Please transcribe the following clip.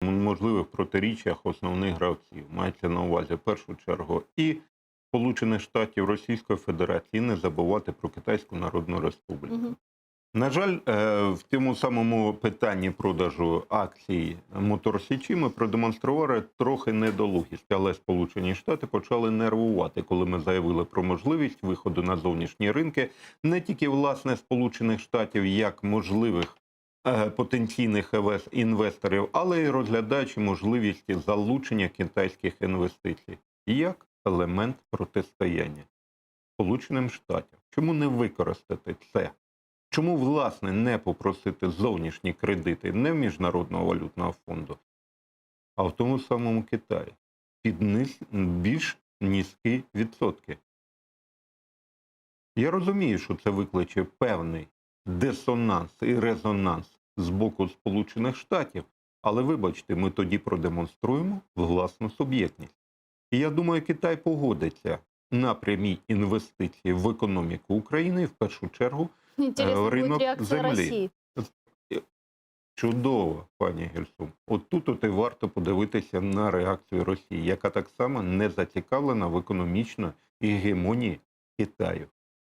можливих протиріччях основних гравців. Мається на увазі в першу чергу і Сполучених Штатів, Російської Федерації, не забувати про Китайську Народну Республіку. Мгм. На жаль, в цьому самому питанні продажу акцій Мотор Січі ми продемонстрували трохи недолугість, але Сполучені Штати почали нервувати, коли ми заявили про можливість виходу на зовнішні ринки не тільки, власне, Сполучених Штатів як можливих потенційних інвесторів, але й розглядаючи можливість залучення китайських інвестицій як елемент протистояння Сполученим Штатам. Чому не використати це? Чому, власне, не попросити зовнішні кредити не в Міжнародного валютного фонду, а в тому самому Китаї під більш низькі відсотки? Я розумію, що це викличе певний дисонанс і резонанс з боку Сполучених Штатів, але, вибачте, ми тоді продемонструємо власну суб'єктність. І я думаю, Китай погодиться на прямі інвестиції в економіку України і в першу чергу Интересно, будет ринок реакция землі. России. Чудово, пані Гельсум. От тут і варто подивитися на реакцію Росії, яка так само не зацікавлена в економічній гегемонії Китаю.